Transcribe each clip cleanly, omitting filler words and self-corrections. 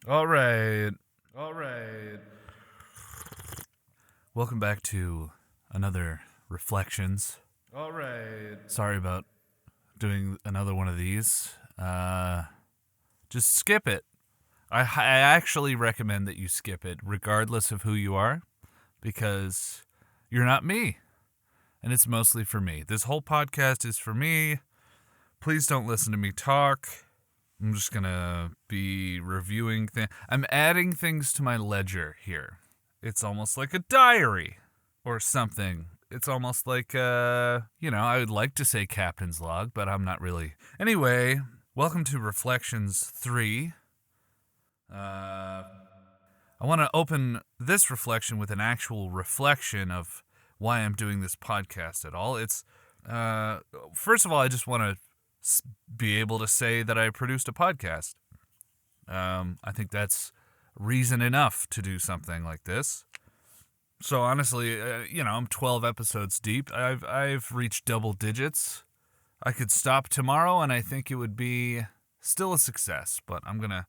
All right. All right. Welcome back to another Reflections. All right. Sorry about doing another one of these. Just skip it. I actually recommend that you skip it, regardless of who you are, because you're not me. And it's mostly for me. This whole podcast is for me. Please don't listen to me talk. I'm just going to be reviewing things. I'm adding things to my ledger here. It's almost like a diary or something. It's almost like, I would like to say Captain's Log, but I'm not really. Anyway, welcome to Reflections 3. I want to open this reflection with an actual reflection of why I'm doing this podcast at all. It's, first of all, I just want to be able to say that I produced a podcast. I think that's reason enough to do something like this. So honestly, I'm 12 episodes deep. I've reached double digits. I could stop tomorrow and I think it would be still a success, but I'm going to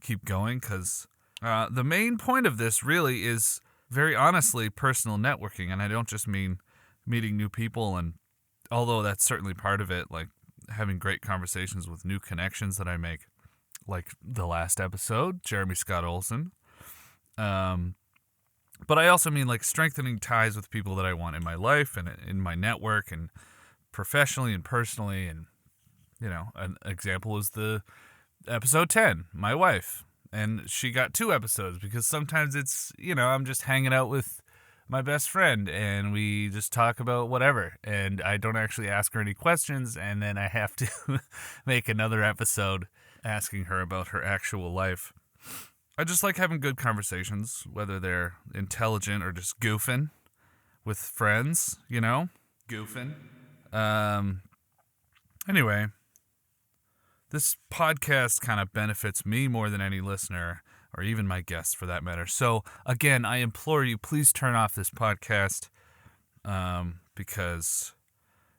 keep going because the main point of this really is very honestly personal networking. And I don't just mean meeting new people, and although that's certainly part of it, like having great conversations with new connections that I make, like the last episode, Jeremy Scott Olson. But I also mean like strengthening ties with people that I want in my life and in my network and professionally and personally. And, an example is the episode 10, my wife. And she got 2 episodes because sometimes it's, I'm just hanging out with my best friend and we just talk about whatever. And I don't actually ask her any questions. And then I have to make another episode asking her about her actual life. I just like having good conversations, whether they're intelligent or just goofing with friends, goofing. Anyway, this podcast kind of benefits me more than any listener, or even my guests for that matter. So, again, I implore you, please turn off this podcast because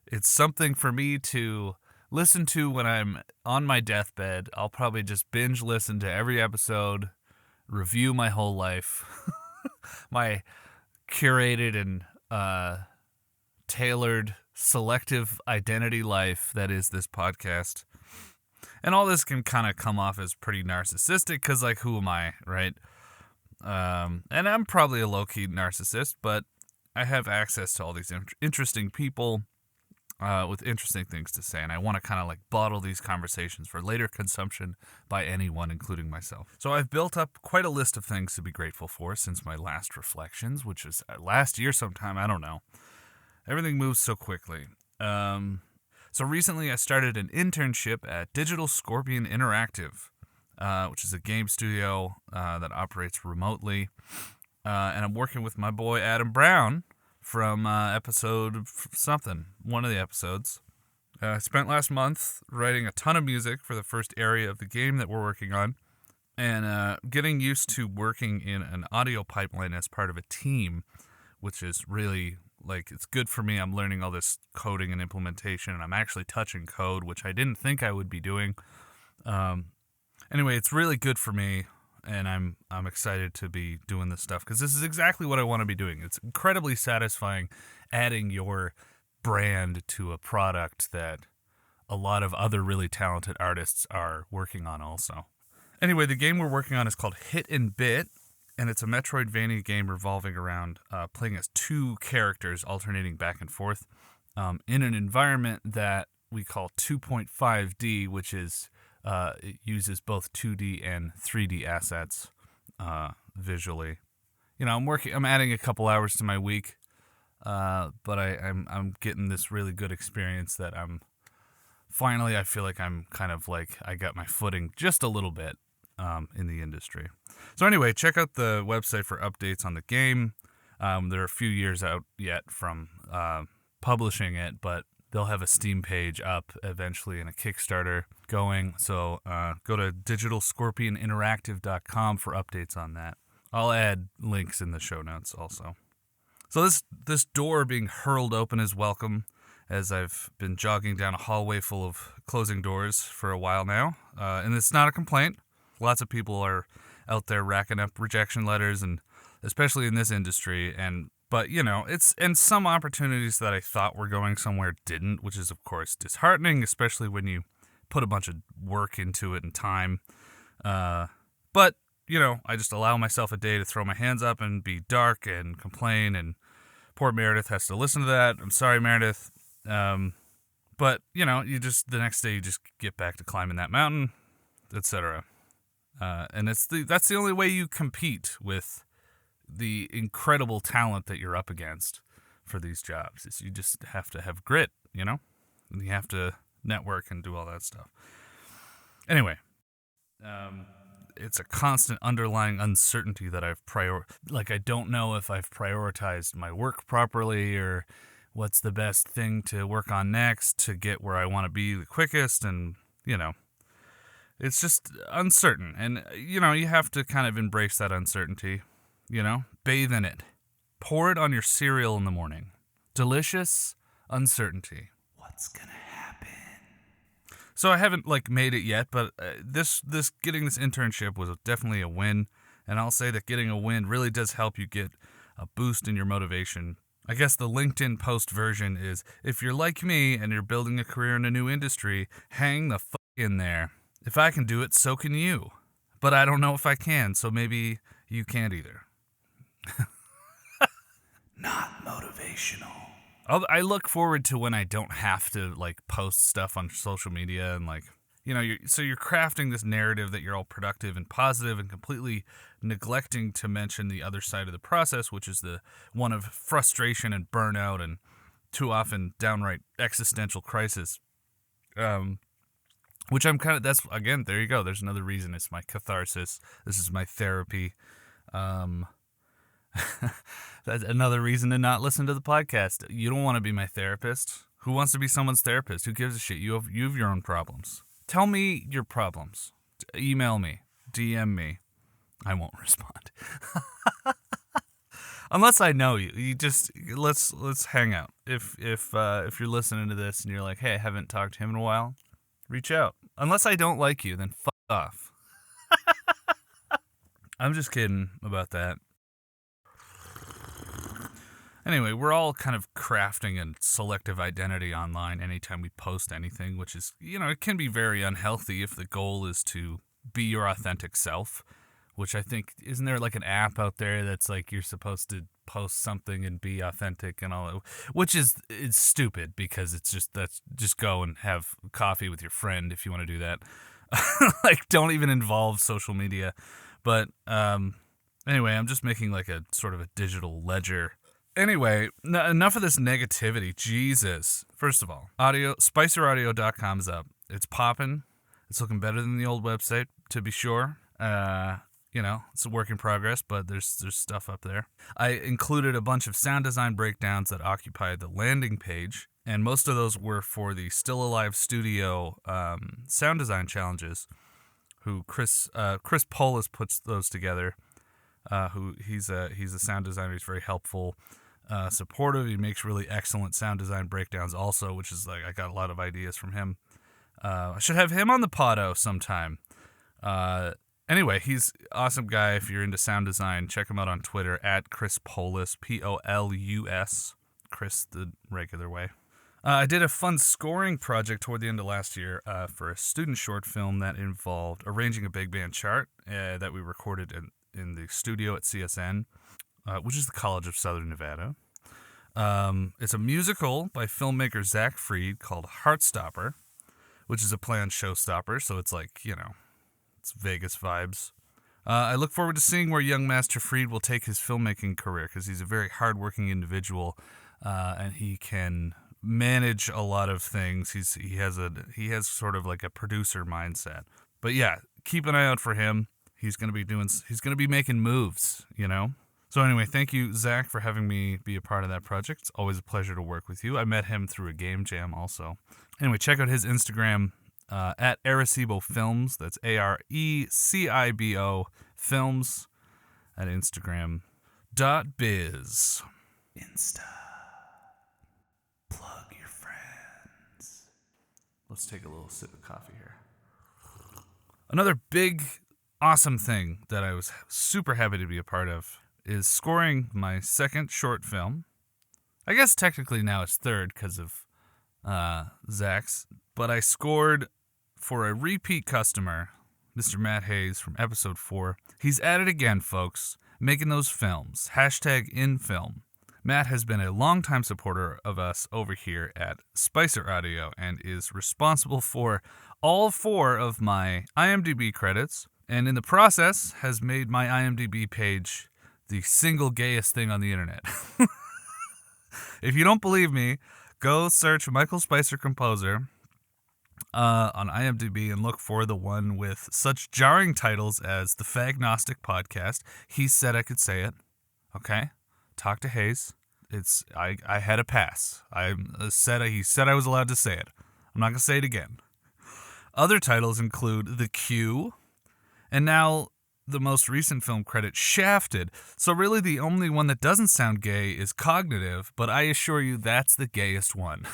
it's something for me to listen to when I'm on my deathbed. I'll probably just binge listen to every episode, review my whole life, my curated and tailored selective identity life that is this podcast. And all this can kind of come off as pretty narcissistic because, like, who am I, right? And I'm probably a low-key narcissist, but I have access to all these interesting people with interesting things to say. And I want to kind of, like, bottle these conversations for later consumption by anyone, including myself. So I've built up quite a list of things to be grateful for since my last reflections, which was last year sometime. I don't know. Everything moves so quickly. So recently I started an internship at Digital Scorpion Interactive, which is a game studio that operates remotely. And I'm working with my boy Adam Brown from episode something, one of the episodes. I spent last month writing a ton of music for the first area of the game that we're working on, and getting used to working in an audio pipeline as part of a team, which is really, like, it's good for me. I'm learning all this coding and implementation, and I'm actually touching code, which I didn't think I would be doing. Anyway, it's really good for me, and I'm excited to be doing this stuff because this is exactly what I want to be doing. It's incredibly satisfying adding your brand to a product that a lot of other really talented artists are working on also. Anyway, the game we're working on is called Hit and Bit, and it's a Metroidvania game revolving around playing as 2 characters alternating back and forth in an environment that we call 2.5D, which is it uses both 2D and 3D assets visually. I'm adding a couple hours to my week, but I'm getting this really good experience that I feel like I'm kind of like I got my footing just a little bit in the industry. So anyway, check out the website for updates on the game. They're a few years out yet from publishing it, but they'll have a Steam page up eventually and a Kickstarter going. So go to digitalscorpioninteractive.com for updates on that. I'll add links in the show notes also. So this door being hurled open is welcome, as I've been jogging down a hallway full of closing doors for a while now. And it's not a complaint. Lots of people are out there racking up rejection letters, and especially in this industry. But and some opportunities that I thought were going somewhere didn't, which is of course disheartening, especially when you put a bunch of work into it and time. But I just allow myself a day to throw my hands up and be dark and complain, and poor Meredith has to listen to that. I'm sorry, Meredith. But you just the next day you just get back to climbing that mountain, etc. And that's the only way you compete with the incredible talent that you're up against for these jobs. Is you just have to have grit, and you have to network and do all that stuff. Anyway, it's a constant underlying uncertainty that I don't know if I've prioritized my work properly, or what's the best thing to work on next to get where I want to be the quickest, and it's just uncertain. And you have to kind of embrace that uncertainty, bathe in it, pour it on your cereal in the morning. Delicious uncertainty. What's gonna happen? So I haven't made it yet, but this getting this internship was definitely a win, and I'll say that getting a win really does help you get a boost in your motivation. I guess the LinkedIn post version is, if you're like me and you're building a career in a new industry, hang the fuck in there. If I can do it, so can you. But I don't know if I can, so maybe you can't either. Not motivational. I look forward to when I don't have to post stuff on social media, and you're crafting this narrative that you're all productive and positive, and completely neglecting to mention the other side of the process, which is the one of frustration and burnout, and too often downright existential crisis. Which that's again, there you go. There's another reason. It's my catharsis. This is my therapy. That's another reason to not listen to the podcast. You don't want to be my therapist. Who wants to be someone's therapist? Who gives a shit? You have your own problems. Tell me your problems. Email me. DM me. I won't respond. Unless I know you. You just let's hang out. If you're listening to this and you're like, hey, I haven't talked to him in a while, reach out. Unless I don't like you, then fuck off. I'm just kidding about that. Anyway, we're all kind of crafting a selective identity online anytime we post anything, which is, it can be very unhealthy if the goal is to be your authentic self, which I think, isn't there an app out there that's you're supposed to post something and be authentic and all that, which it's stupid, because it's just go and have coffee with your friend if you want to do that. Don't even involve social media. But anyway, I'm just making a sort of a digital ledger. Anyway, enough of this negativity. Jesus. First of all, spiceraudio.com is up. It's popping. It's looking better than the old website, to be sure. It's a work in progress, but there's stuff up there. I included a bunch of sound design breakdowns that occupy the landing page, and most of those were for the Still Alive Studio sound design challenges, who Chris Polis puts those together. He's a sound designer. He's very helpful, supportive. He makes really excellent sound design breakdowns also, which is I got a lot of ideas from him. I should have him on the podo sometime. Anyway, he's an awesome guy. If you're into sound design, check him out on Twitter at Chris Polis, Polus, Chris the regular way. I did a fun scoring project toward the end of last year for a student short film that involved arranging a big band chart that we recorded in the studio at CSN, which is the College of Southern Nevada. It's a musical by filmmaker Zach Fried called Heartstopper, which is a play on Showstopper, so it's it's Vegas vibes. I look forward to seeing where young Master Fried will take his filmmaking career, because he's a very hardworking individual, and he can manage a lot of things. He has sort of a producer mindset. But yeah, keep an eye out for him. He's gonna be making moves, So anyway, thank you, Zach, for having me be a part of that project. It's always a pleasure to work with you. I met him through a game jam also. Anyway, check out his Instagram at Arecibo Films. That's ARECIBO Films at Instagram.biz. Insta. Plug your friends. Let's take a little sip of coffee here. Another big awesome thing that I was super happy to be a part of is scoring my second short film. I guess technically now it's third because of Zach's, but I scored for a repeat customer, Mr. Matt Hayes from episode 4. He's at it again, folks, making those films. #InFilm. Matt has been a longtime supporter of us over here at Spicer Audio and is responsible for all 4 of my IMDb credits, and in the process has made my IMDb page the single gayest thing on the internet. If you don't believe me, go search Michael Spicer Composer on IMDb and look for the one with such jarring titles as The Fagnostic Podcast. He said I could say it. Okay? Talk to Hayes. I had a pass. He said I was allowed to say it. I'm not going to say it again. Other titles include The Q, and now the most recent film credit, Shafted. So really the only one that doesn't sound gay is Cognitive, but I assure you that's the gayest one.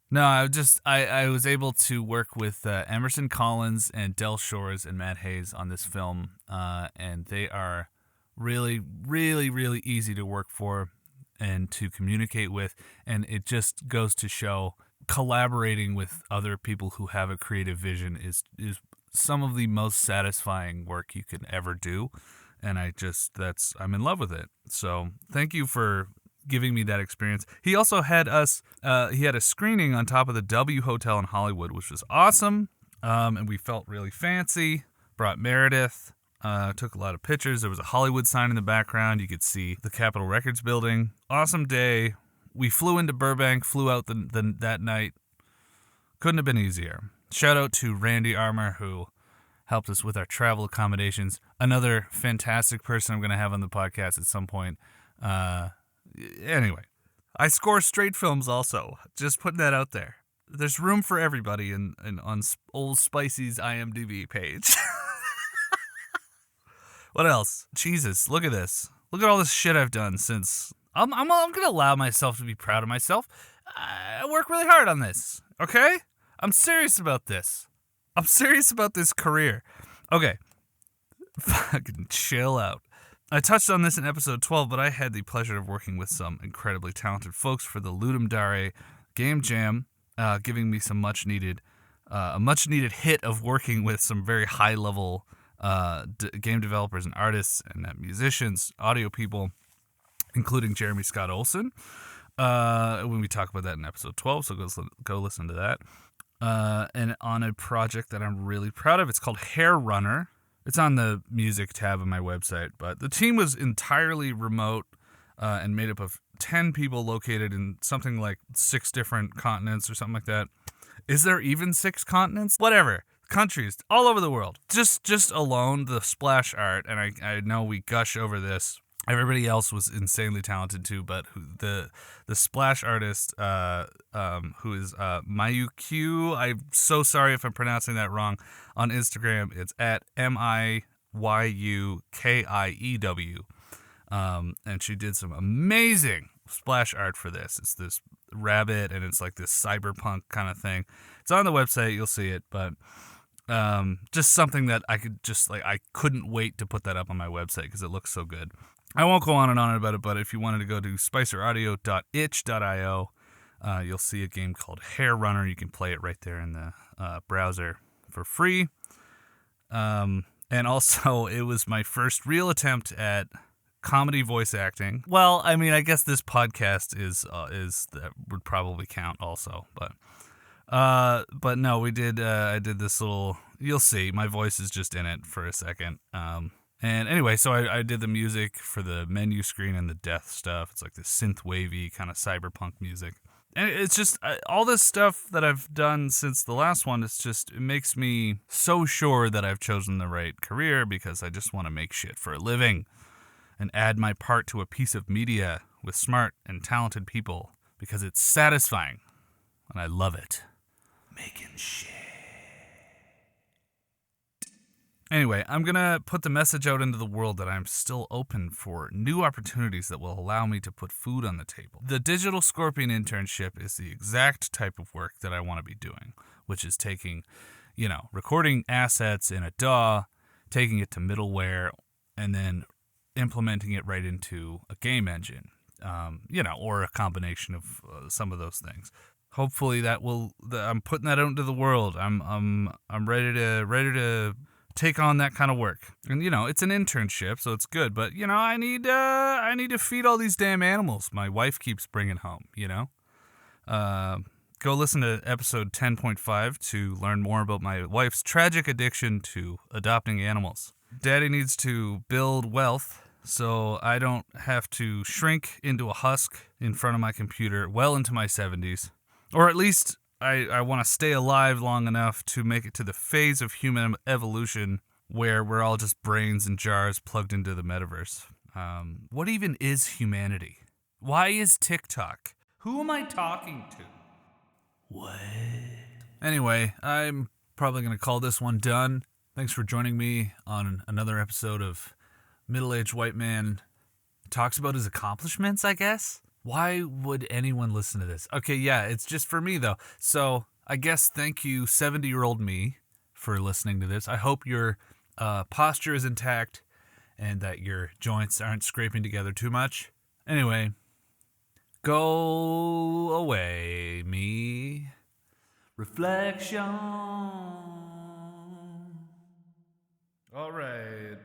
No, I was able to work with Emerson Collins and Del Shores and Matt Hayes on this film, and they are really, really, really easy to work for and to communicate with, and it just goes to show collaborating with other people who have a creative vision is some of the most satisfying work you could ever do, and I'm in love with it. So thank you for giving me that experience. He also had he had a screening on top of the W Hotel in Hollywood, which was awesome, and we felt really fancy. Brought Meredith, took a lot of pictures. There was a Hollywood sign in the background. You could see the Capitol Records building. Awesome day. We flew into Burbank, flew out that night. Couldn't have been easier. Shout out to Randy Armour, who helped us with our travel accommodations. Another fantastic person I'm going to have on the podcast at some point. Anyway, I score straight films also. Just putting that out there. There's room for everybody on Old Spicy's IMDb page. What else? Jesus, look at this. Look at all this shit I've done since. I'm going to allow myself to be proud of myself. I work really hard on this, okay? I'm serious about this. I'm serious about this career. Okay. Fucking chill out. I touched on this in episode 12, but I had the pleasure of working with some incredibly talented folks for the Ludum Dare Game Jam, giving me some a much-needed hit of working with some very high-level game developers and artists and musicians, audio people, including Jeremy Scott Olson. When we talk about that in episode 12, so go listen to that. And on a project that I'm really proud of. It's called Hair Runner. It's on the music tab of my website, but the team was entirely remote and made up of 10 people located in something like 6 different continents or something like that. Is there even 6 continents? Whatever. Countries all over the world. Just alone, the splash art, and I know we gush over this. Everybody else was insanely talented too, but the splash artist, who is Mayuq, I'm so sorry if I'm pronouncing that wrong, on Instagram, it's at MIYUKIEW, and she did some amazing splash art for this. It's this rabbit, and it's like this cyberpunk kind of thing. It's on the website, you'll see it, but just something that I couldn't wait to put that up on my website because it looks so good. I won't go on and on about it, but if you wanted to go to spiceraudio.itch.io, you'll see a game called Hair Runner. You can play it right there in the browser for free. And also, it was my first real attempt at comedy voice acting. Well, I mean, I guess this podcast is that would probably count also, but no, we did. I did this little. You'll see, my voice is just in it for a second. And anyway, so I did the music for the menu screen and the death stuff. It's like this synth wavy kind of cyberpunk music. And it's just all this stuff that I've done since the last one. It makes me so sure that I've chosen the right career because I just want to make shit for a living and add my part to a piece of media with smart and talented people because it's satisfying and I love it. Making shit. Anyway, I'm going to put the message out into the world that I'm still open for new opportunities that will allow me to put food on the table. The Digital Scorpion internship is the exact type of work that I want to be doing, which is taking, recording assets in a DAW, taking it to middleware, and then implementing it right into a game engine, or a combination of some of those things. Hopefully I'm putting that out into the world. I'm ready to take on that kind of work. And it's an internship, so it's good, but I need to feed all these damn animals my wife keeps bringing home, Go listen to episode 10.5 to learn more about my wife's tragic addiction to adopting animals. Daddy needs to build wealth so I don't have to shrink into a husk in front of my computer well into my 70s. Or at least I want to stay alive long enough to make it to the phase of human evolution where we're all just brains in jars plugged into the metaverse. What even is humanity? Why is TikTok? Who am I talking to? What? Anyway, I'm probably going to call this one done. Thanks for joining me on another episode of Middle-Aged White Man Talks About His Accomplishments, I guess? Why would anyone listen to this? Okay, yeah, it's just for me, though. So I guess thank you, 70-year-old me, for listening to this. I hope your posture is intact and that your joints aren't scraping together too much. Anyway, go away, me. Reflection. All right.